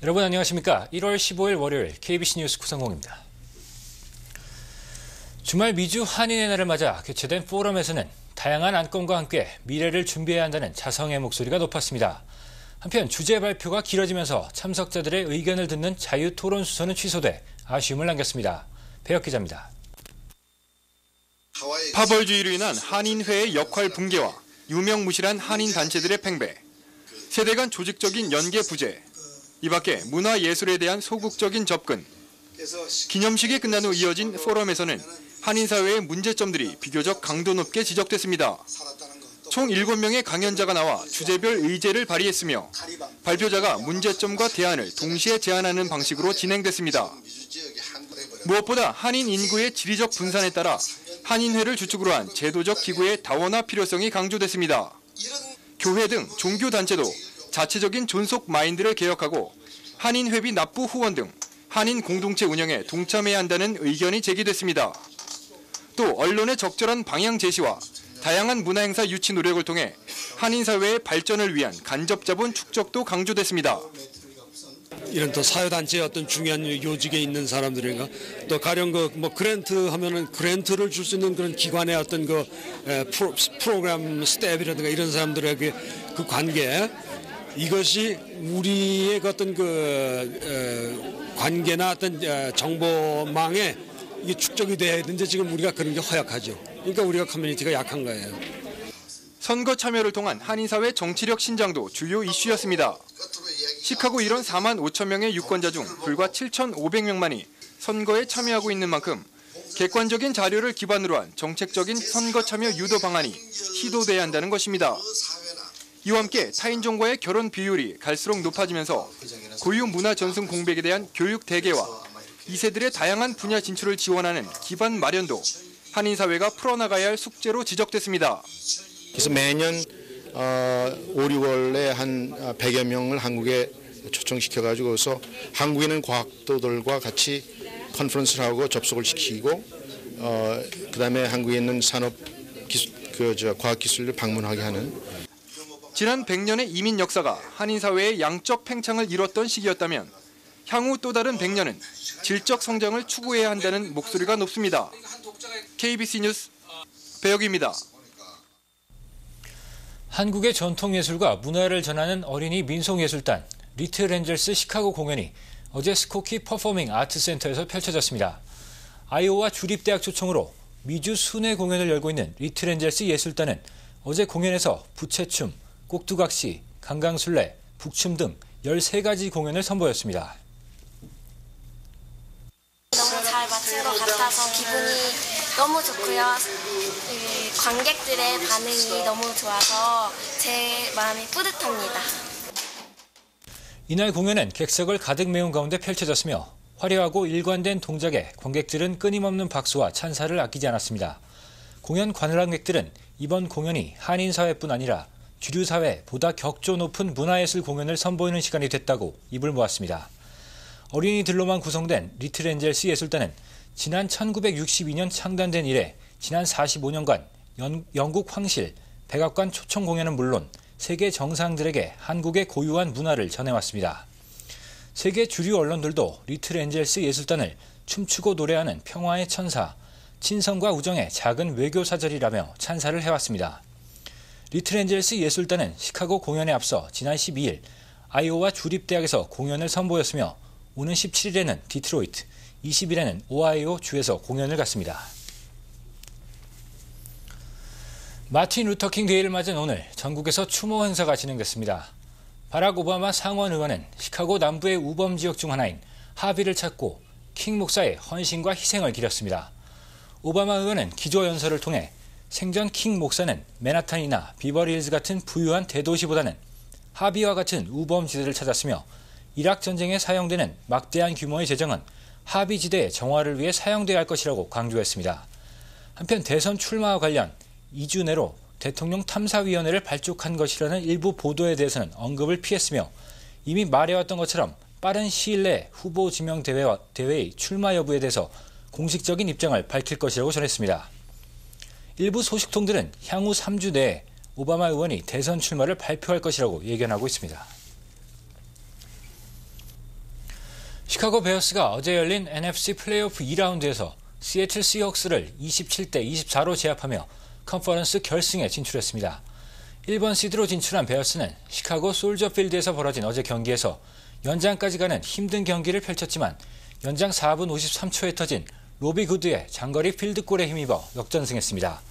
여러분 안녕하십니까? 1월 15일 월요일 KBC 뉴스 구성공입니다. 주말 미주 한인의 날을 맞아 개최된 포럼에서는 다양한 안건과 함께 미래를 준비해야 한다는 자성의 목소리가 높았습니다. 한편 주제 발표가 길어지면서 참석자들의 의견을 듣는 자유토론 수서는 취소돼 아쉬움을 남겼습니다. 배혁 기자입니다. 파벌주의로 인한 한인회의 역할 붕괴와 유명무실한 한인 단체들의 팽배, 세대 간 조직적인 연계 부재, 이 밖에 문화예술에 대한 소극적인 접근, 기념식이 끝난 후 이어진 포럼에서는 한인사회의 문제점들이 비교적 강도 높게 지적됐습니다. 총 7명의 강연자가 나와 주제별 의제를 발의했으며 발표자가 문제점과 대안을 동시에 제안하는 방식으로 진행됐습니다. 무엇보다 한인 인구의 지리적 분산에 따라 한인회를 주축으로 한 제도적 기구의 다원화 필요성이 강조됐습니다. 교회 등 종교단체도 자체적인 존속 마인드를 개혁하고 한인회비 납부 후원 등 한인 공동체 운영에 동참해야 한다는 의견이 제기됐습니다. 또 언론의 적절한 방향 제시와 다양한 문화행사 유치 노력을 통해 한인사회의 발전을 위한 간접자본 축적도 강조됐습니다. 이런 또 사회단체의 어떤 중요한 요직에 있는 사람들인가 또 가령 그랜트 하면은 그랜트를 줄 수 있는 그런 기관의 어떤 프로그램 스텝이라든가 이런 사람들에게 그 관계 이것이 우리의 어떤 관계나 어떤 정보망에 이게 축적이 돼야 되는데 지금 우리가 그런 게 허약하죠. 그러니까 우리가 커뮤니티가 약한 거예요. 선거 참여를 통한 한인사회 정치력 신장도 주요 이슈였습니다. 시카고 일원 4만 5천 명의 유권자 중 불과 7,500명만이 선거에 참여하고 있는 만큼 객관적인 자료를 기반으로 한 정책적인 선거 참여 유도 방안이 시도돼야 한다는 것입니다. 이와 함께 타인종과의 결혼 비율이 갈수록 높아지면서 고유 문화 전승 공백에 대한 교육 대개와 2세들의 다양한 분야 진출을 지원하는 기반 마련도 한인사회가 풀어나가야 할 숙제로 지적됐습니다. 그래서 매년 5, 6월에 한 100여 명을 한국에 초청시켜가지고서 한국에 있는 과학도들과 같이 컨퍼런스를 하고 접속을 시키고 그다음에 한국에 있는 과학기술을 방문하게 하는. 지난 100년의 이민 역사가 한인사회의 양적 팽창을 이뤘던 시기였다면 향후 또 다른 100년은 질적 성장을 추구해야 한다는 목소리가 높습니다. KBC 뉴스 배혁입니다. 한국의 전통예술과 문화를 전하는 어린이 민속예술단 리틀 엔젤스 시카고 공연이 어제 스코키 퍼포밍 아트센터에서 펼쳐졌습니다. 아이오와 주립대학 초청으로 미주 순회 공연을 열고 있는 리틀 엔젤스 예술단은 어제 공연에서 부채춤, 꼭두각시, 강강술래, 북춤 등 13가지 공연을 선보였습니다. 너무 잘 마친 것 같아서 기분이 너무 좋고요. 관객들의 반응이 너무 좋아서 제 마음이 뿌듯합니다. 이날 공연은 객석을 가득 메운 가운데 펼쳐졌으며 화려하고 일관된 동작에 관객들은 끊임없는 박수와 찬사를 아끼지 않았습니다. 공연 관람객들은 이번 공연이 한인사회뿐 아니라 주류사회 보다 격조 높은 문화예술 공연을 선보이는 시간이 됐다고 입을 모았습니다. 어린이들로만 구성된 리틀 엔젤스 예술단은 지난 1962년 창단된 이래 지난 45년간 영국 황실, 백악관 초청 공연은 물론 세계 정상들에게 한국의 고유한 문화를 전해왔습니다. 세계 주류 언론들도 리틀 엔젤스 예술단을 춤추고 노래하는 평화의 천사, 친성과 우정의 작은 외교사절이라며 찬사를 해왔습니다. 리틀 엔젤스 예술단은 시카고 공연에 앞서 지난 12일 아이오와 주립대학에서 공연을 선보였으며 오는 17일에는 디트로이트, 20일에는 오하이오 주에서 공연을 갖습니다. 마틴 루터킹 데이를 맞은 오늘 전국에서 추모 행사가 진행됐습니다. 바락 오바마 상원 의원은 시카고 남부의 우범 지역 중 하나인 하비를 찾고 킹 목사의 헌신과 희생을 기렸습니다. 오바마 의원은 기조 연설을 통해 생전 킹 목사는 맨하탄이나 비버리힐즈 같은 부유한 대도시보다는 하비와 같은 우범지대를 찾았으며 이락 전쟁에 사용되는 막대한 규모의 재정은 하비 지대의 정화를 위해 사용돼야 할 것이라고 강조했습니다. 한편 대선 출마와 관련 2주 내로 대통령 탐사위원회를 발족한 것이라는 일부 보도에 대해서는 언급을 피했으며 이미 말해왔던 것처럼 빠른 시일 내에 후보 지명 대회의 출마 여부에 대해서 공식적인 입장을 밝힐 것이라고 전했습니다. 일부 소식통들은 향후 3주 내에 오바마 의원이 대선 출마를 발표할 것이라고 예견하고 있습니다. 시카고 베어스가 어제 열린 NFC 플레이오프 2라운드에서 시애틀 시혹스를 27대 24로 제압하며 컨퍼런스 결승에 진출했습니다. 1번 시드로 진출한 베어스는 시카고 솔저필드에서 벌어진 어제 경기에서 연장까지 가는 힘든 경기를 펼쳤지만 연장 4분 53초에 터진 로비 구드의 장거리 필드골에 힘입어 역전승했습니다.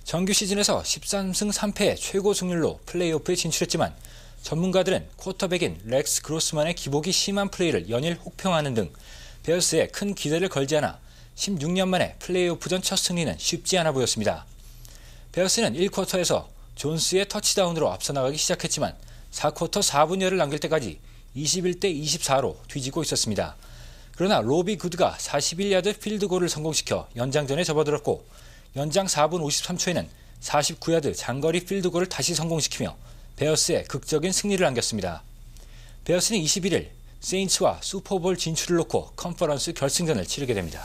정규 시즌에서 13승 3패의 최고 승률로 플레이오프에 진출했지만 전문가들은 쿼터백인 렉스 그로스만의 기복이 심한 플레이를 연일 혹평하는 등 베어스에 큰 기대를 걸지 않아 16년 만에 플레이오프전 첫 승리는 쉽지 않아 보였습니다. 베어스는 1쿼터에서 존스의 터치다운으로 앞서 나가기 시작했지만 4쿼터 4분여를 남길 때까지 21대 24로 뒤지고 있었습니다. 그러나 로비 구드가 41야드 필드골을 성공시켜 연장전에 접어들었고 연장 4분 53초에는 49야드 장거리 필드골을 다시 성공시키며 베어스에 극적인 승리를 안겼습니다. 베어스는 21일 세인츠와 슈퍼볼 진출을 놓고 컨퍼런스 결승전을 치르게 됩니다.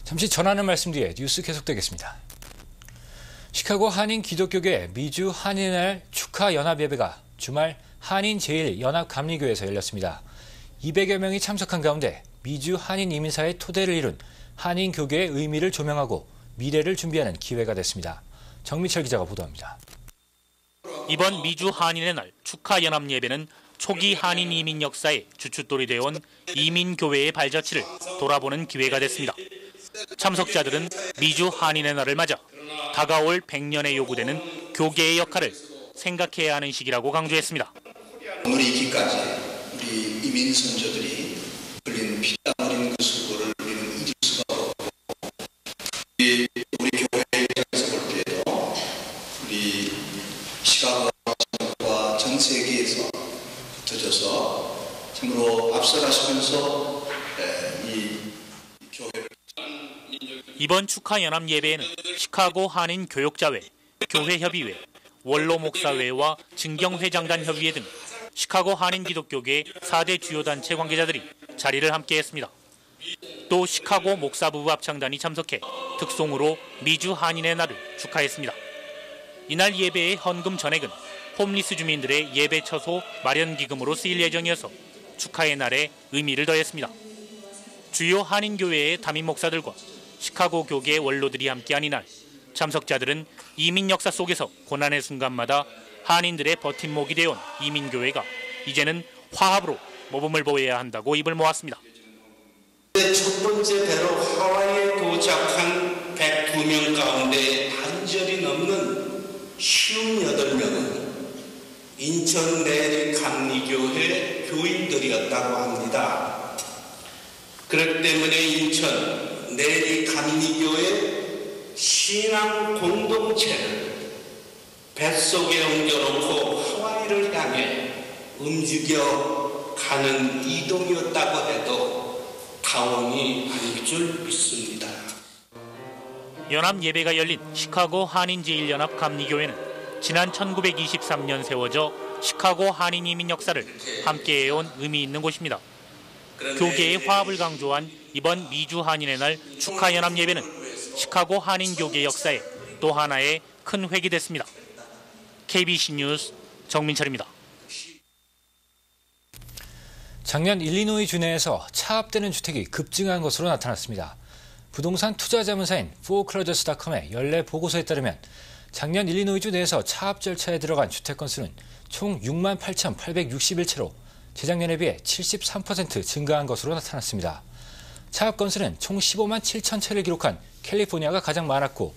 잠시 전하는 말씀 뒤에 뉴스 계속되겠습니다. 시카고 한인 기독교계 미주 한인의 날 축하 연합예배가 주말 한인 제1연합감리교회에서 열렸습니다. 200여 명이 참석한 가운데 미주 한인 이민사의 토대를 이룬 한인 교계의 의미를 조명하고 미래를 준비하는 기회가 됐습니다. 정미철 기자가 보도합니다. 이번 미주 한인의 날 축하 연합 예배는 초기 한인 이민 역사의 주춧돌이 되어온 이민교회의 발자취를 돌아보는 기회가 됐습니다. 참석자들은 미주 한인의 날을 맞아 다가올 100년에 요구되는 교계의 역할을 생각해야 하는 시기라고 강조했습니다. 오늘 있기까지 우리 이민 선조들이 흘린 피땀 흘린 그 수고를 우리는 잊을 수가 없고 우리 교회 입장에서 볼 때도 우리 시카고와 전 세계에서 흩어져서 참으로 앞서가시면서 이 교회를 이번 축하 연합 예배에는 시카고 한인 교역자회, 교회협의회, 원로 목사회와 증경회장단 협의회 등 시카고 한인 기독교계 4대 주요 단체 관계자들이 자리를 함께했습니다. 또 시카고 목사부부 합창단이 참석해 특송으로 미주 한인의 날을 축하했습니다. 이날 예배의 헌금 전액은 홈리스 주민들의 예배 처소 마련 기금으로 쓰일 예정이어서 축하의 날에 의미를 더했습니다. 주요 한인 교회의 담임 목사들과 시카고 교계 원로들이 함께한 이날 참석자들은 이민 역사 속에서 고난의 순간마다 한인들의 버팀목이 되어온 이민교회가 이제는 화합으로 모범을 보여야 한다고 입을 모았습니다. 첫 번째 배로 하와이에 도착한 102명 가운데 반절이 넘는 58명은 인천 내리 감리교회 교인들이었다고 합니다. 그렇기 때문에 인천 내리 감리교회 신앙 공동체를 뱃속에 옮겨놓고 하와이를 향해 움직여 가는 이동이었다고 해도 과언이 아닐 줄 믿습니다. 연합 예배가 열린 시카고 한인 제1연합 감리교회는 지난 1923년 세워져 시카고 한인 이민 역사를 함께해온 의미 있는 곳입니다. 교계의 화합을 강조한 이번 미주 한인의 날 축하 연합 예배는 시카고 한인 교계 역사에 또 하나의 큰 획이 됐습니다. KBC 뉴스 정민철입니다. 작년 일리노이 주내에서 차압되는 주택이 급증한 것으로 나타났습니다. 부동산 투자 자문사인 foreclosures.com의 연례 보고서에 따르면 작년 일리노이주 내에서 차압 절차에 들어간 주택 건수는 총 68,861채로 재작년에 비해 73% 증가한 것으로 나타났습니다. 차압 건수는 총 15만 7천 채를 기록한 캘리포니아가 가장 많았고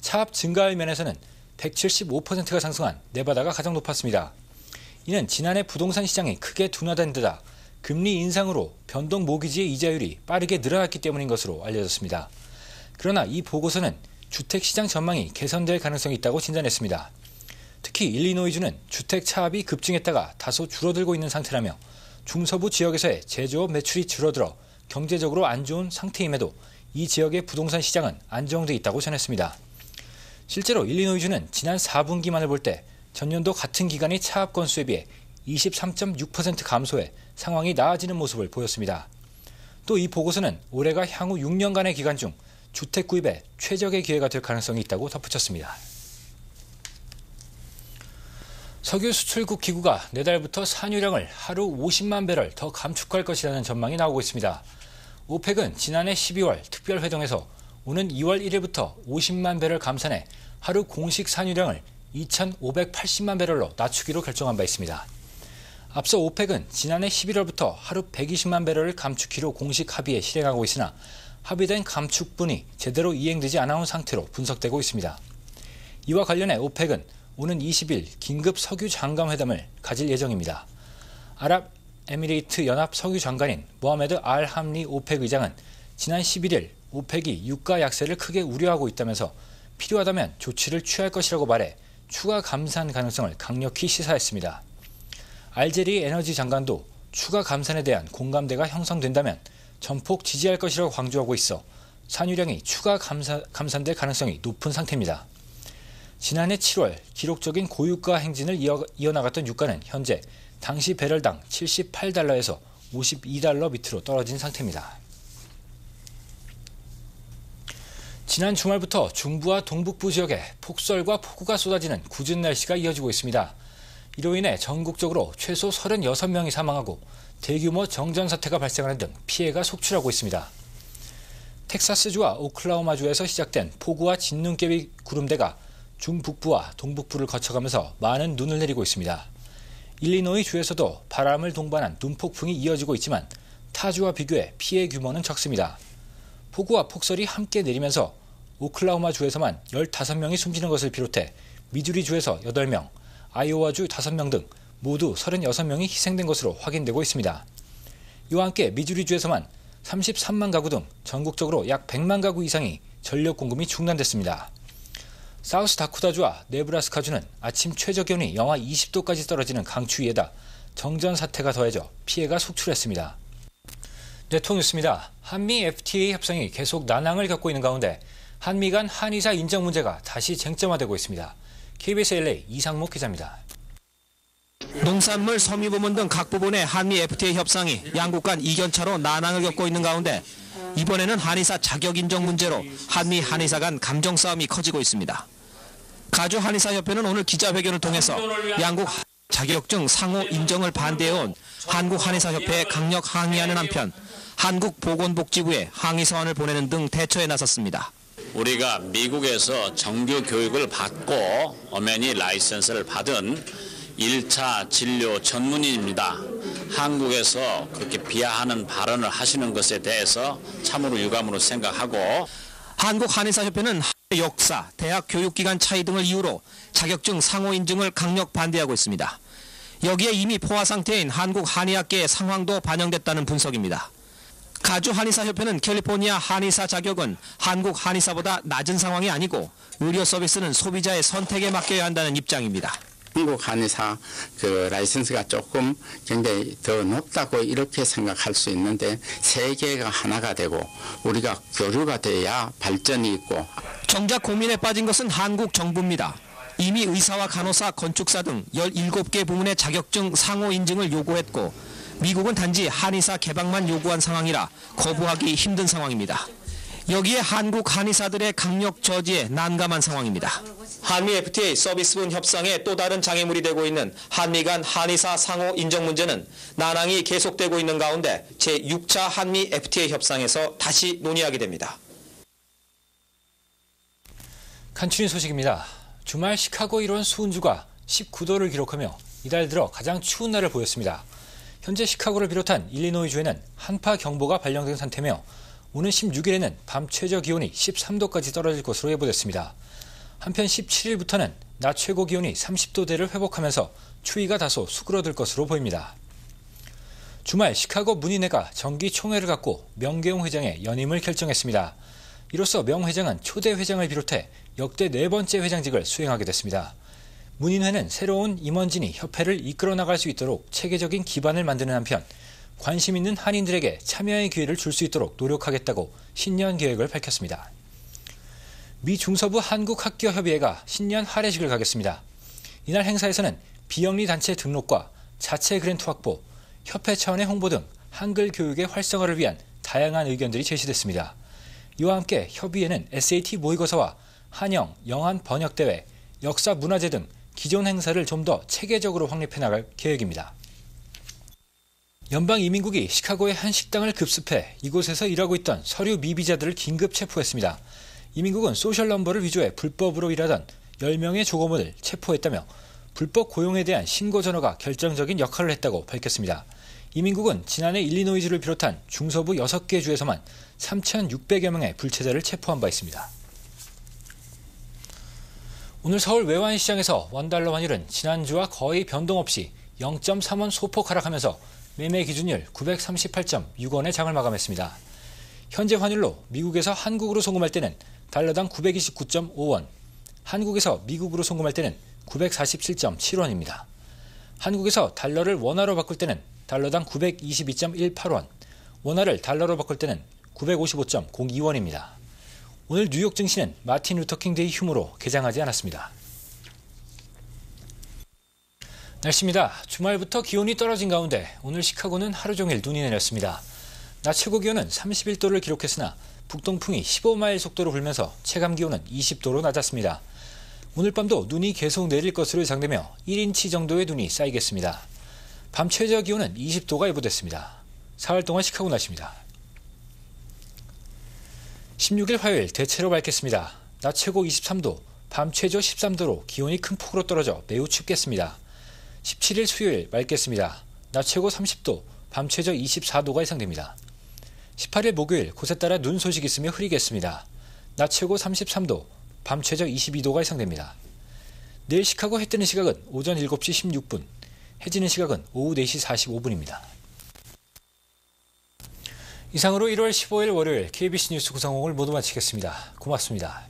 차압 증가율 면에서는 175%가 상승한 네바다가 가장 높았습니다. 이는 지난해 부동산 시장이 크게 둔화된 데다 금리 인상으로 변동 모기지의 이자율이 빠르게 늘어났기 때문인 것으로 알려졌습니다. 그러나 이 보고서는 주택시장 전망이 개선될 가능성이 있다고 진단했습니다. 특히 일리노이주는 주택 차압이 급증했다가 다소 줄어들고 있는 상태라며 중서부 지역에서의 제조업 매출이 줄어들어 경제적으로 안 좋은 상태임에도 이 지역의 부동산 시장은 안정돼 있다고 전했습니다. 실제로 일리노이주는 지난 4분기만을 볼 때 전년도 같은 기간의 차압 건수에 비해 23.6% 감소해 상황이 나아지는 모습을 보였습니다. 또 이 보고서는 올해가 향후 6년간의 기간 중 주택 구입에 최적의 기회가 될 가능성이 있다고 덧붙였습니다. 석유 수출국 기구가 내달부터 산유량을 하루 50만 배럴 더 감축할 것이라는 전망이 나오고 있습니다. 오펙은 지난해 12월 특별회동에서 오는 2월 1일부터 50만 배럴 감산해 하루 공식 산유량을 2,580만 배럴로 낮추기로 결정한 바 있습니다. 앞서 오펙은 지난해 11월부터 하루 120만 배럴을 감축키로 공식 합의에 실행하고 있으나 합의된 감축분이 제대로 이행되지 않아온 상태로 분석되고 있습니다. 이와 관련해 오펙은 오는 20일 긴급 석유 장관 회담을 가질 예정입니다. 아랍에미리트 연합 석유 장관인 모하메드 알 함리 오펙 의장은 지난 11일 오펙이 유가 약세를 크게 우려하고 있다면서 필요하다면 조치를 취할 것이라고 말해 추가 감산 가능성을 강력히 시사했습니다. 알제리 에너지 장관도 추가 감산에 대한 공감대가 형성된다면 전폭 지지할 것이라고 강조하고 있어 산유량이 추가 감산될 가능성이 높은 상태입니다. 지난해 7월 기록적인 고유가 행진을 이어나갔던 유가는 현재 당시 배럴당 78달러에서 52달러 밑으로 떨어진 상태입니다. 지난 주말부터 중부와 동북부 지역에 폭설과 폭우가 쏟아지는 궂은 날씨가 이어지고 있습니다. 이로 인해 전국적으로 최소 36명이 사망하고 대규모 정전 사태가 발생하는 등 피해가 속출하고 있습니다. 텍사스주와 오클라호마주에서 시작된 폭우와 진눈깨비 구름대가 중북부와 동북부를 거쳐가면서 많은 눈을 내리고 있습니다. 일리노이 주에서도 바람을 동반한 눈폭풍이 이어지고 있지만 타주와 비교해 피해 규모는 적습니다. 폭우와 폭설이 함께 내리면서 오클라호마주에서만 15명이 숨지는 것을 비롯해 미주리주에서 8명, 아이오와주 5명 등 모두 36명이 희생된 것으로 확인되고 있습니다. 이와 함께 미주리주에서만 33만 가구 등 전국적으로 약 100만 가구 이상이 전력 공급이 중단됐습니다. 사우스다코타주와 네브라스카주는 아침 최저기온이 영하 20도까지 떨어지는 강추위에다 정전 사태가 더해져 피해가 속출했습니다. 네토뉴스입니다. 한미 FTA 협상이 계속 난항을 겪고 있는 가운데 한미 간 한의사 인정 문제가 다시 쟁점화되고 있습니다. KBS LA 이상목 기자입니다. 농산물, 섬유부문 등 각 부분의 한미 FTA 협상이 양국 간 이견차로 난항을 겪고 있는 가운데 이번에는 한의사 자격 인정 문제로 한미 한의사 간 감정 싸움이 커지고 있습니다. 가주 한의사협회는 오늘 기자회견을 통해서 양국 자격증 상호 인정을 반대해온 한국 한의사협회에 강력 항의하는 한편 한국보건복지부에 항의 서한을 보내는 등 대처에 나섰습니다. 우리가 미국에서 정규 교육을 받고 엄연히 라이선스를 받은 1차 진료 전문의입니다. 한국에서 그렇게 비하하는 발언을 하시는 것에 대해서 참으로 유감으로 생각하고 한국한의사협회는 역사, 대학 교육기간 차이 등을 이유로 자격증 상호 인증을 강력 반대하고 있습니다. 여기에 이미 포화 상태인 한국한의학계의 상황도 반영됐다는 분석입니다. 가주 한의사협회는 캘리포니아 한의사 자격은 한국 한의사보다 낮은 상황이 아니고 의료 서비스는 소비자의 선택에 맡겨야 한다는 입장입니다. 한국 한의사 라이선스가 조금 굉장히 더 높다고 이렇게 생각할 수 있는데 세계가 하나가 되고 우리가 교류가 돼야 발전이 있고. 정작 고민에 빠진 것은 한국 정부입니다. 이미 의사와 간호사, 건축사 등 17개 부문의 자격증 상호 인증을 요구했고 미국은 단지 한의사 개방만 요구한 상황이라 거부하기 힘든 상황입니다. 여기에 한국 한의사들의 강력 저지에 난감한 상황입니다. 한미 FTA 서비스분 협상의 또 다른 장애물이 되고 있는 한미 간 한의사 상호 인정 문제는 난항이 계속되고 있는 가운데 제6차 한미 FTA 협상에서 다시 논의하게 됩니다. 간추린 소식입니다. 주말 시카고 일원 수은주가 19도를 기록하며 이달 들어 가장 추운 날을 보였습니다. 현재 시카고를 비롯한 일리노이주에는 한파 경보가 발령된 상태며 오는 16일에는 밤 최저 기온이 13도까지 떨어질 것으로 예보됐습니다. 한편 17일부터는 낮 최고 기온이 30도대를 회복하면서 추위가 다소 수그러들 것으로 보입니다. 주말 시카고 문인회가 정기총회를 갖고 명계용 회장의 연임을 결정했습니다. 이로써 명 회장은 초대 회장을 비롯해 역대 4번째 회장직을 수행하게 됐습니다. 문인회는 새로운 임원진이 협회를 이끌어 나갈 수 있도록 체계적인 기반을 만드는 한편 관심 있는 한인들에게 참여의 기회를 줄 수 있도록 노력하겠다고 신년 계획을 밝혔습니다. 미 중서부 한국학교협의회가 신년 할애식을 가겠습니다. 이날 행사에서는 비영리 단체 등록과 자체 그랜트 확보, 협회 차원의 홍보 등 한글 교육의 활성화를 위한 다양한 의견들이 제시됐습니다. 이와 함께 협의회는 SAT 모의고사와 한영, 영한 번역대회, 역사 문화제 등 기존 행사를 좀 더 체계적으로 확립해 나갈 계획입니다. 연방이민국이 시카고의 한 식당을 급습해 이곳에서 일하고 있던 서류 미비자들을 긴급 체포했습니다. 이민국은 소셜 넘버를 위조해 불법으로 일하던 10명의 조거모를 체포했다며 불법 고용에 대한 신고 전화가 결정적인 역할을 했다고 밝혔습니다. 이민국은 지난해 일리노이주를 비롯한 중서부 6개 주에서만 3,600여 명의 불체자를 체포한 바 있습니다. 오늘 서울 외환시장에서 원달러 환율은 지난주와 거의 변동 없이 0.3원 소폭 하락하면서 매매 기준일 938.6원에 장을 마감했습니다. 현재 환율로 미국에서 한국으로 송금할 때는 달러당 929.5원, 한국에서 미국으로 송금할 때는 947.7원입니다. 한국에서 달러를 원화로 바꿀 때는 달러당 922.18원, 원화를 달러로 바꿀 때는 955.02원입니다. 오늘 뉴욕 증시는 마틴 루터킹 데이 휴무로 개장하지 않았습니다. 날씨입니다. 주말부터 기온이 떨어진 가운데 오늘 시카고는 하루 종일 눈이 내렸습니다. 낮 최고 기온은 31도를 기록했으나 북동풍이 15마일 속도로 불면서 체감 기온은 20도로 낮았습니다. 오늘 밤도 눈이 계속 내릴 것으로 예상되며 1인치 정도의 눈이 쌓이겠습니다. 밤 최저 기온은 20도가 예보됐습니다. 사흘 동안 시카고 날씨입니다. 16일 화요일 대체로 맑겠습니다. 낮 최고 23도, 밤 최저 13도로 기온이 큰 폭으로 떨어져 매우 춥겠습니다. 17일 수요일 맑겠습니다. 낮 최고 30도, 밤 최저 24도가 예상됩니다. 18일 목요일 곳에 따라 눈 소식이 있으며 흐리겠습니다. 낮 최고 33도, 밤 최저 22도가 예상됩니다. 내일 시카고 해 뜨는 시각은 오전 7시 16분, 해 지는 시각은 오후 4시 45분입니다. 이상으로 1월 15일 월요일 KBC 뉴스 구성공을 모두 마치겠습니다. 고맙습니다.